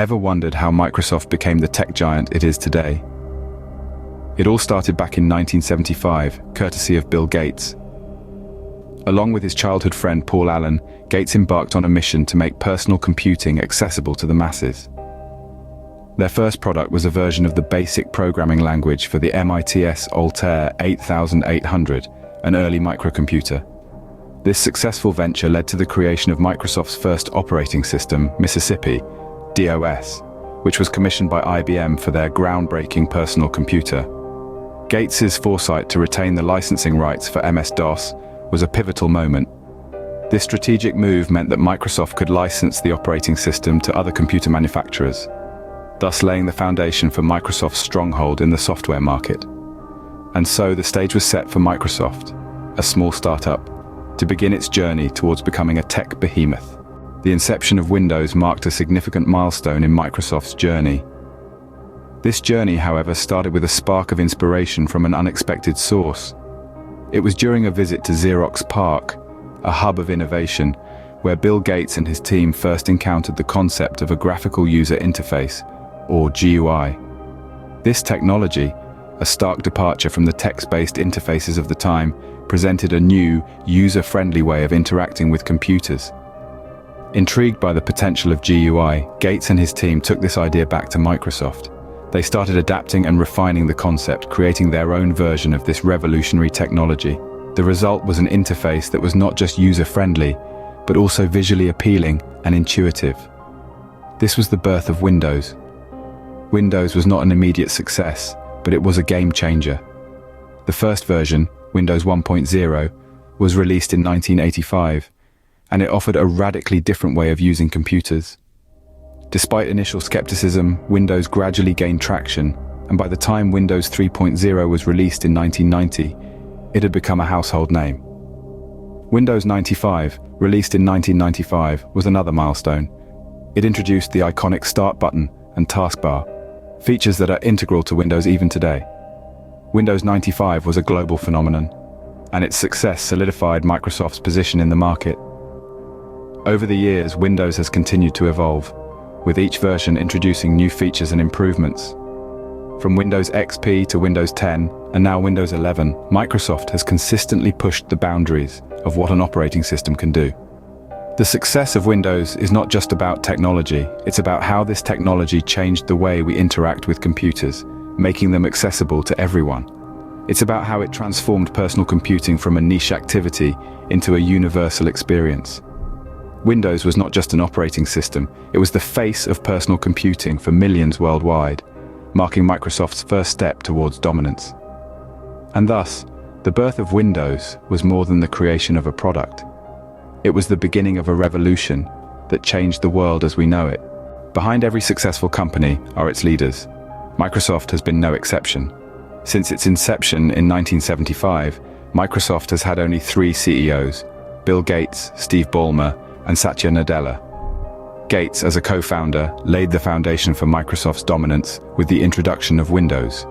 Ever wondered how Microsoft became the tech giant it is today? It all started back in 1975, courtesy of Bill Gates. Along with his childhood friend Paul Allen, Gates embarked on a mission to make personal computing accessible to the masses. Their first product was a version of the basic programming language for the MITS Altair 8800, an early microcomputer. This successful venture led to the creation of Microsoft's first operating system, Mississippi, DOS, which was commissioned by IBM for their groundbreaking personal computer. Gates's foresight to retain the licensing rights for MS-DOS was a pivotal moment. This strategic move meant that Microsoft could license the operating system to other computer manufacturers, thus laying the foundation for Microsoft's stronghold in the software market. And so the stage was set for Microsoft, a small startup, to begin its journey towards becoming a tech behemoth. The inception of Windows marked a significant milestone in Microsoft's journey. This journey, however, started with a spark of inspiration from an unexpected source. It was during a visit to Xerox PARC, a hub of innovation, where Bill Gates and his team first encountered the concept of a graphical user interface, or GUI. This technology, a stark departure from the text-based interfaces of the time, presented a new, user-friendly way of interacting with computers. Intrigued by the potential of GUI, Gates and his team took this idea back to Microsoft. They started adapting and refining the concept, creating their own version of this revolutionary technology. The result was an interface that was not just user-friendly, but also visually appealing and intuitive. This was the birth of Windows. Windows was not an immediate success, but it was a game changer. The first version, Windows 1.0, was released in 1985, and it offered a radically different way of using computers. Despite initial skepticism, Windows gradually gained traction, and by the time Windows 3.0 was released in 1990, it had become a household name. Windows 95, released in 1995, was another milestone. It introduced the iconic Start button and taskbar, features that are integral to Windows even today. Windows 95 was a global phenomenon, and its success solidified Microsoft's position in the market. Over the years, Windows has continued to evolve, with each version introducing new features and improvements. From Windows XP to Windows 10, and now Windows 11, Microsoft has consistently pushed the boundaries of what an operating system can do. The success of Windows is not just about technology, it's about how this technology changed the way we interact with computers, making them accessible to everyone. It's about how it transformed personal computing from a niche activity into a universal experience. Windows was not just an operating system, it was the face of personal computing for millions worldwide, marking Microsoft's first step towards dominance. And thus, the birth of Windows was more than the creation of a product. It was the beginning of a revolution that changed the world as we know it. Behind every successful company are its leaders. Microsoft has been no exception. Since its inception in 1975, Microsoft has had only 3 CEOs: Bill Gates, Steve Ballmer, and Satya Nadella. Gates, as a co-founder, laid the foundation for Microsoft's dominance with the introduction of Windows.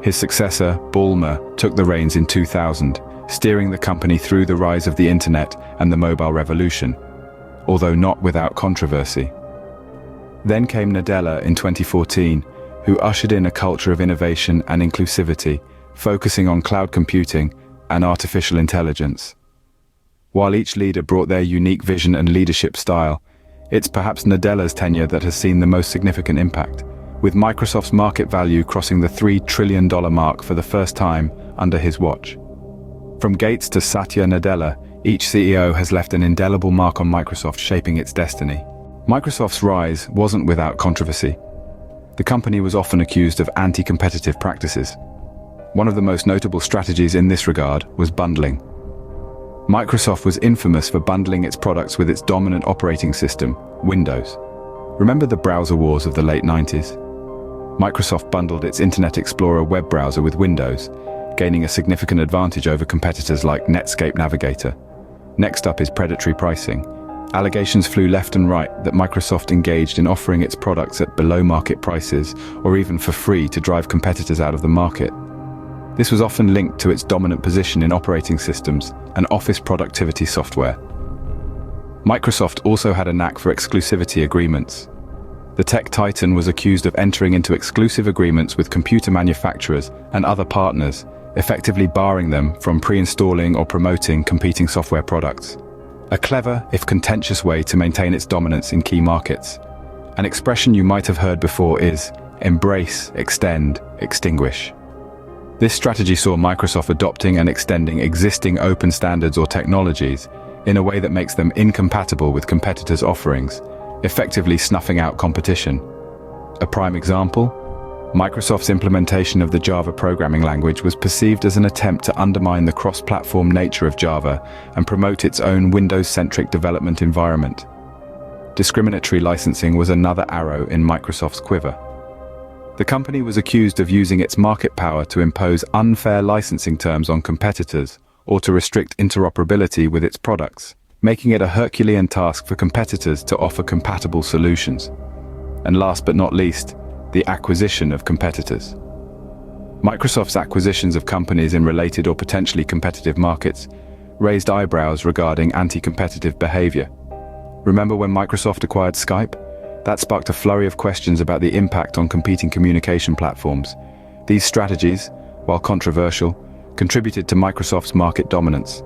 His successor, Ballmer, took the reins in 2000, steering the company through the rise of the internet and the mobile revolution, although not without controversy. Then came Nadella in 2014, who ushered in a culture of innovation and inclusivity, focusing on cloud computing and artificial intelligence. While each leader brought their unique vision and leadership style, it's perhaps Nadella's tenure that has seen the most significant impact, with Microsoft's market value crossing the $3 trillion mark for the first time under his watch. From Gates to Satya Nadella, each CEO has left an indelible mark on Microsoft, shaping its destiny. Microsoft's rise wasn't without controversy. The company was often accused of anti-competitive practices. One of the most notable strategies in this regard was bundling. Microsoft was infamous for bundling its products with its dominant operating system, Windows. Remember the browser wars of the late 90s? Microsoft bundled its Internet Explorer web browser with Windows, gaining a significant advantage over competitors like Netscape Navigator. Next up is predatory pricing. Allegations flew left and right that Microsoft engaged in offering its products at below-market prices or even for free to drive competitors out of the market. This was often linked to its dominant position in operating systems and office productivity software. Microsoft also had a knack for exclusivity agreements. The tech titan was accused of entering into exclusive agreements with computer manufacturers and other partners, effectively barring them from pre-installing or promoting competing software products. A clever, if contentious way to maintain its dominance in key markets. An expression you might have heard before is embrace, extend, extinguish. This strategy saw Microsoft adopting and extending existing open standards or technologies in a way that makes them incompatible with competitors' offerings, effectively snuffing out competition. A prime example? Microsoft's implementation of the Java programming language was perceived as an attempt to undermine the cross-platform nature of Java and promote its own Windows-centric development environment. Discriminatory licensing was another arrow in Microsoft's quiver. The company was accused of using its market power to impose unfair licensing terms on competitors or to restrict interoperability with its products, making it a Herculean task for competitors to offer compatible solutions. And last but not least, the acquisition of competitors. Microsoft's acquisitions of companies in related or potentially competitive markets raised eyebrows regarding anti-competitive behavior. Remember when Microsoft acquired Skype? That sparked a flurry of questions about the impact on competing communication platforms. These strategies, while controversial, contributed to Microsoft's market dominance.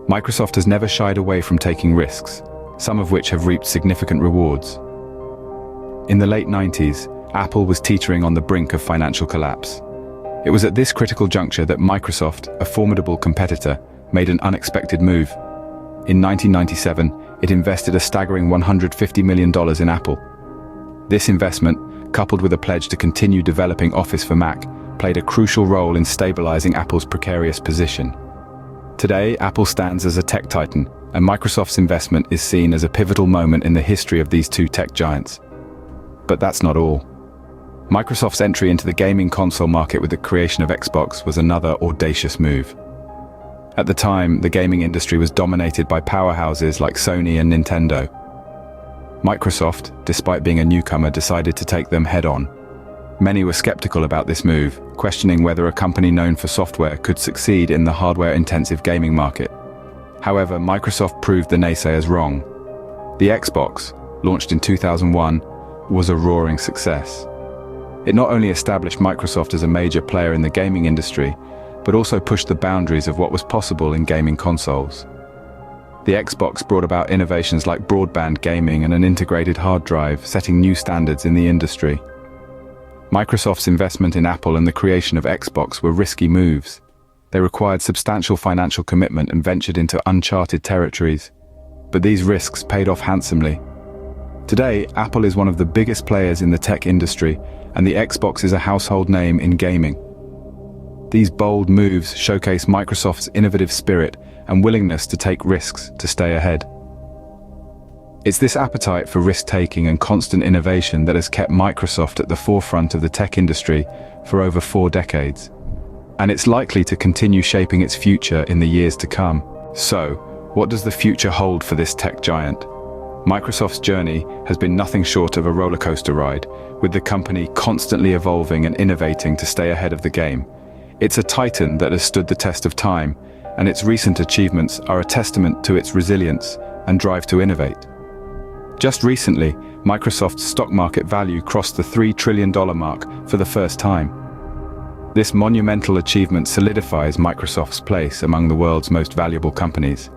Microsoft has never shied away from taking risks, some of which have reaped significant rewards. In the late 90s, Apple was teetering on the brink of financial collapse. It was at this critical juncture that Microsoft, a formidable competitor, made an unexpected move. In 1997, it invested a staggering $150 million in Apple. This investment, coupled with a pledge to continue developing Office for Mac, played a crucial role in stabilizing Apple's precarious position. Today, Apple stands as a tech titan, and Microsoft's investment is seen as a pivotal moment in the history of these two tech giants. But that's not all. Microsoft's entry into the gaming console market with the creation of Xbox was another audacious move. At the time, the gaming industry was dominated by powerhouses like Sony and Nintendo. Microsoft, despite being a newcomer, decided to take them head-on. Many were skeptical about this move, questioning whether a company known for software could succeed in the hardware-intensive gaming market. However, Microsoft proved the naysayers wrong. The Xbox, launched in 2001, was a roaring success. It not only established Microsoft as a major player in the gaming industry, but also pushed the boundaries of what was possible in gaming consoles. The Xbox brought about innovations like broadband gaming and an integrated hard drive, setting new standards in the industry. Microsoft's investment in Apple and the creation of Xbox were risky moves. They required substantial financial commitment and ventured into uncharted territories. But these risks paid off handsomely. Today, Apple is one of the biggest players in the tech industry, and the Xbox is a household name in gaming. These bold moves showcase Microsoft's innovative spirit and willingness to take risks to stay ahead. It's this appetite for risk-taking and constant innovation that has kept Microsoft at the forefront of the tech industry for over 4 decades. And it's likely to continue shaping its future in the years to come. So, what does the future hold for this tech giant? Microsoft's journey has been nothing short of a rollercoaster ride, with the company constantly evolving and innovating to stay ahead of the game. It's a titan that has stood the test of time, and its recent achievements are a testament to its resilience and drive to innovate. Just recently, Microsoft's stock market value crossed the $3 trillion mark for the first time. This monumental achievement solidifies Microsoft's place among the world's most valuable companies,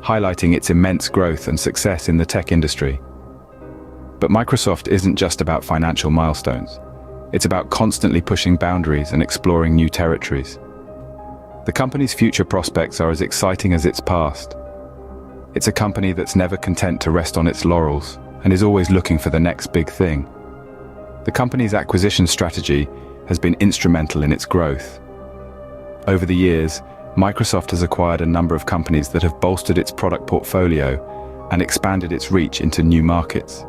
highlighting its immense growth and success in the tech industry. But Microsoft isn't just about financial milestones. It's about constantly pushing boundaries and exploring new territories. The company's future prospects are as exciting as its past. It's a company that's never content to rest on its laurels and is always looking for the next big thing. The company's acquisition strategy has been instrumental in its growth. Over the years, Microsoft has acquired a number of companies that have bolstered its product portfolio and expanded its reach into new markets.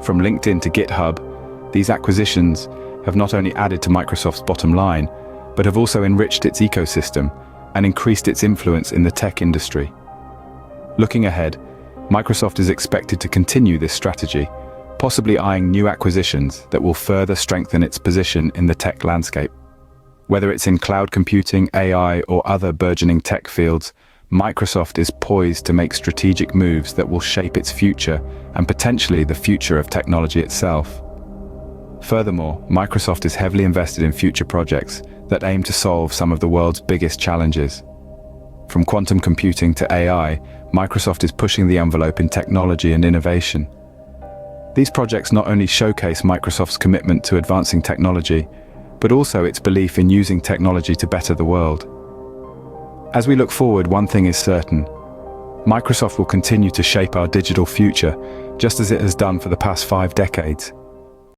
From LinkedIn to GitHub, these acquisitions have not only added to Microsoft's bottom line, but have also enriched its ecosystem and increased its influence in the tech industry. Looking ahead, Microsoft is expected to continue this strategy, possibly eyeing new acquisitions that will further strengthen its position in the tech landscape. Whether it's in cloud computing, AI, or other burgeoning tech fields, Microsoft is poised to make strategic moves that will shape its future and potentially the future of technology itself. Furthermore, Microsoft is heavily invested in future projects that aim to solve some of the world's biggest challenges. From quantum computing to AI, Microsoft is pushing the envelope in technology and innovation. These projects not only showcase Microsoft's commitment to advancing technology, but also its belief in using technology to better the world. As we look forward, one thing is certain: Microsoft will continue to shape our digital future, just as it has done for the past 5 decades.